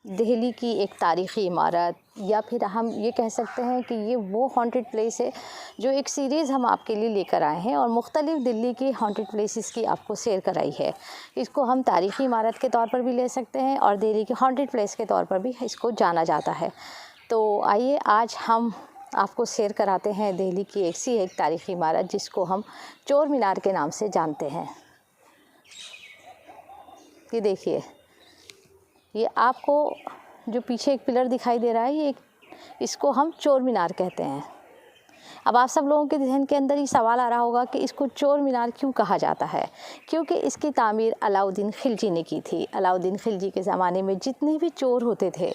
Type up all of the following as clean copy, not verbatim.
दिल्ली की एक तारीख़ी इमारत, या फिर हम ये कह सकते हैं कि ये वो हॉन्टेड प्लेस है जो एक सीरीज़ हम आपके लिए लेकर आए हैं और मुख्तलिफ़ दिल्ली की हॉन्टेड प्लेसेस की आपको शेयर कराई है। इसको हम तारीख़ी इमारत के तौर पर भी ले सकते हैं और दिल्ली के हॉन्टेड प्लेस के तौर पर भी इसको जाना जाता है। तो आइए आज हम आपको शेयर कराते हैं दिल्ली की एक तारीख़ी इमारत जिसको हम चोर मीनार के नाम से जानते हैं। ये देखिए, ये आपको जो पीछे एक पिलर दिखाई दे रहा है, इसको हम चोर मीनार कहते हैं। अब आप सब लोगों के ज़हन के अंदर ये सवाल आ रहा होगा कि इसको चोर मीनार क्यों कहा जाता है? क्योंकि इसकी तामीर अलाउद्दीन खिलजी ने की थी। अलाउद्दीन खिलजी के ज़माने में जितने भी चोर होते थे,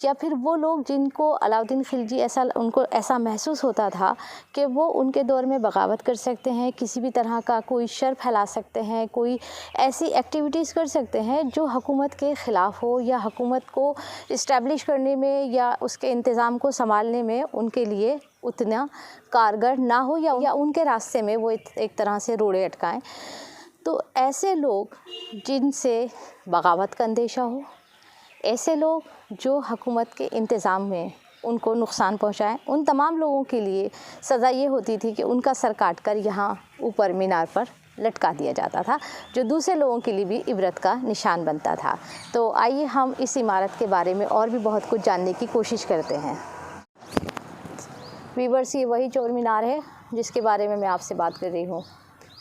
या फिर वो लोग जिनको अलाउद्दीन खिलजी उनको ऐसा महसूस होता था कि वो उनके दौर में बगावत कर सकते हैं, किसी भी तरह का कोई शर फैला सकते हैं, कोई ऐसी एक्टिविटीज़ कर सकते हैं जो हुकूमत के ख़िलाफ़ हो या हुकूमत को इस्टेब्लिश करने में या उसके इंतज़ाम को संभालने में उनके लिए उतना कारगर ना हो या उनके रास्ते में वो एक तरह से रोड़े अटकाएं। तो ऐसे लोग जिनसे बगावत का अंदेशा हो, ऐसे लोग जो हुकूमत के इंतज़ाम में उनको नुकसान पहुंचाएं, उन तमाम लोगों के लिए सज़ा ये होती थी कि उनका सर काट कर यहाँ ऊपर मीनार पर लटका दिया जाता था, जो दूसरे लोगों के लिए भी इबरत का निशान बनता था। तो आइए हम इस इमारत के बारे में और भी बहुत कुछ जानने की कोशिश करते हैं। वीवर्स, ये वही चोर मीनार है जिसके बारे में मैं आपसे बात कर रही हूँ।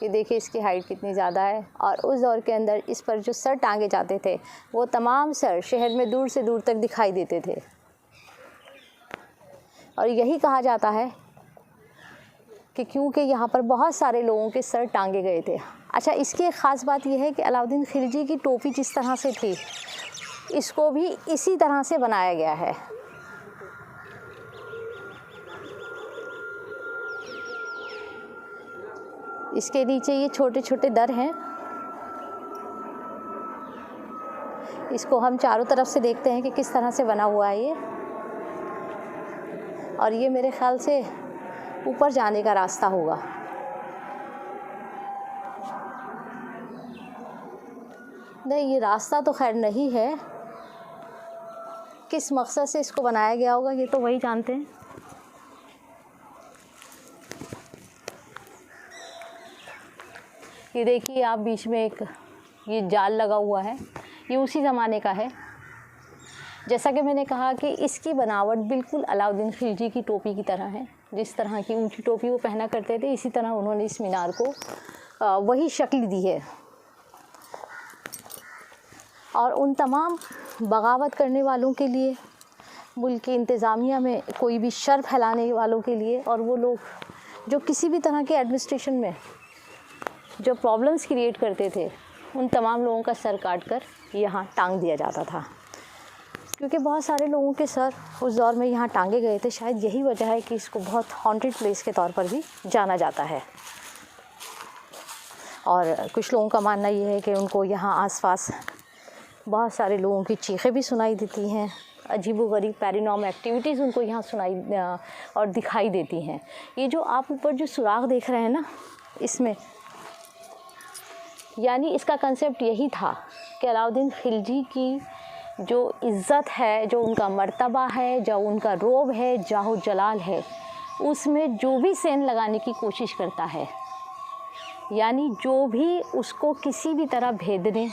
ये देखिए इसकी हाइट कितनी ज़्यादा है, और उस दौर के अंदर इस पर जो सर टांगे जाते थे वो तमाम सर शहर में दूर से दूर तक दिखाई देते थे, और यही कहा जाता है कि क्योंकि यहाँ पर बहुत सारे लोगों के सर टांगे गए थे। अच्छा, इसकी एक ख़ास बात यह है कि अलाउद्दीन खिलजी की टोपी जिस तरह से थी, इसको भी इसी तरह से बनाया गया है। इसके नीचे ये छोटे छोटे दर हैं, इसको हम चारों तरफ से देखते हैं कि किस तरह से बना हुआ है ये, और ये मेरे ख़्याल से ऊपर जाने का रास्ता होगा। नहीं, ये रास्ता तो खैर नहीं है, किस मकसद से इसको बनाया गया होगा ये तो वही जानते हैं। ये देखिए आप, बीच में एक ये जाल लगा हुआ है, ये उसी ज़माने का है। जैसा कि मैंने कहा कि इसकी बनावट बिल्कुल अलाउद्दीन खिलजी की टोपी की तरह है। जिस तरह की ऊंची टोपी वो पहना करते थे, इसी तरह उन्होंने इस मीनार को वही शक्ल दी है। और उन तमाम बगावत करने वालों के लिए, मुल्क की इंतज़ामिया में कोई भी शर फैलाने वालों के लिए, और वो लोग जो किसी भी तरह के एडमिनिस्ट्रेशन में जो प्रॉब्लम्स क्रिएट करते थे, उन तमाम लोगों का सर काट कर यहाँ टांग दिया जाता था। क्योंकि बहुत सारे लोगों के सर उस दौर में यहाँ टांगे गए थे, शायद यही वजह है कि इसको बहुत हॉन्टेड प्लेस के तौर पर भी जाना जाता है। और कुछ लोगों का मानना ये है कि उनको यहाँ आसपास बहुत सारे लोगों की चीखें भी सुनाई देती हैं, अजीबोगरीब पैरानॉर्मल एक्टिविटीज़ उनको यहाँ सुनाई और दिखाई देती हैं। ये जो आप ऊपर जो सुराख देख रहे हैं ना, इसमें यानी इसका कंसेप्ट यही था कि अलाउद्दीन खिलजी की जो इज़्ज़त है, जो उनका मर्तबा है, जो उनका रोब है, जाहो जलाल है, उसमें जो भी सेंध लगाने की कोशिश करता है, यानी जो भी उसको किसी भी तरह भेदने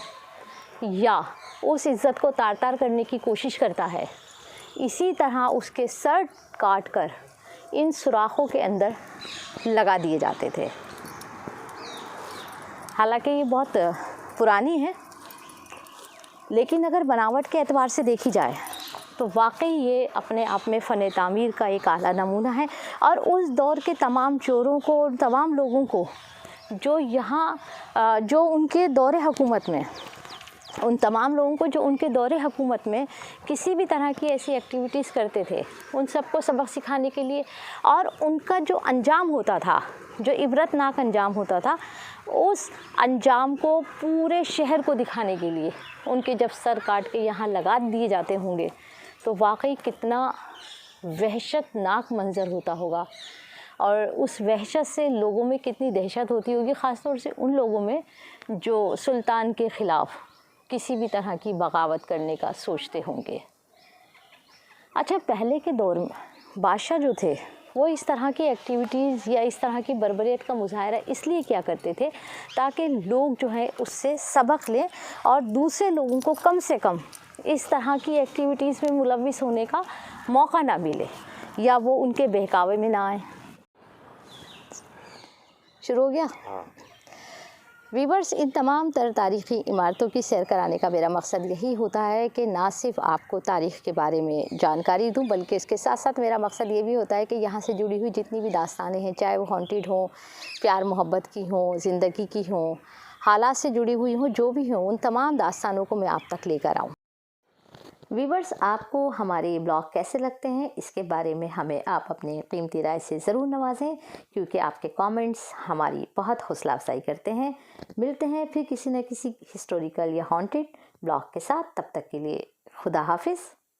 या उस इज़्ज़त को तार तार करने की कोशिश करता है, इसी तरह उसके सर काट कर इन सुराखों के अंदर लगा दिए जाते थे। हालांकि ये बहुत पुरानी है, लेकिन अगर बनावट के एतबार से देखी जाए तो वाकई ये अपने आप में फ़न तामीर का एक आला नमूना है। और उस दौर के तमाम चोरों को और तमाम लोगों को जो यहाँ जो उनके दौरे हुकूमत में, उन तमाम लोगों को जो उनके दौरे हुकूमत में किसी भी तरह की ऐसी एक्टिविटीज़ करते थे, उन सबको सबक सिखाने के लिए, और उनका जो अंजाम होता था, जो इबरतनाक अंजाम होता था, उस अंजाम को पूरे शहर को दिखाने के लिए उनके जब सर काट के यहाँ लगा दिए जाते होंगे, तो वाकई कितना वहशतनाक मंज़र होता होगा। और उस वहशत से लोगों में कितनी दहशत होती होगी, ख़ास तौर से उन लोगों में जो सुल्तान के ख़िलाफ़ किसी भी तरह की बगावत करने का सोचते होंगे। अच्छा, पहले के दौर में बादशाह जो थे वो इस तरह की एक्टिविटीज़ या इस तरह की बर्बरियत का मुजाहरा इसलिए क्या करते थे ताकि लोग जो है उससे सबक लें और दूसरे लोगों को कम से कम इस तरह की एक्टिविटीज़ में मुलव्विस होने का मौका ना मिले या वो उनके बहकावे में ना आए। शुरू हो गया? वीवर्स, इन तमाम तर तारीख़ी इमारतों की सैर कराने का मेरा मकसद यही होता है कि ना सिर्फ आपको तारीख़ के बारे में जानकारी दूं, बल्कि इसके साथ साथ मेरा मकसद ये भी होता है कि यहाँ से जुड़ी हुई जितनी भी दास्तानें हैं, चाहे वो हॉन्टेड हों, प्यार मोहब्बत की हों, ज़िंदगी की हों, हालात से जुड़ी हुई हों, जो भी हों, उन तमाम दास्तानों को मैं आप तक लेकर आऊँ। वीवर्स, आपको हमारे ब्लॉग कैसे लगते हैं इसके बारे में हमें आप अपने कीमती राय से ज़रूर नवाजें, क्योंकि आपके कमेंट्स हमारी बहुत हौसला अफजाई करते हैं। मिलते हैं फिर किसी न किसी हिस्टोरिकल या हॉन्टेड ब्लॉग के साथ, तब तक के लिए खुदा हाफिज़।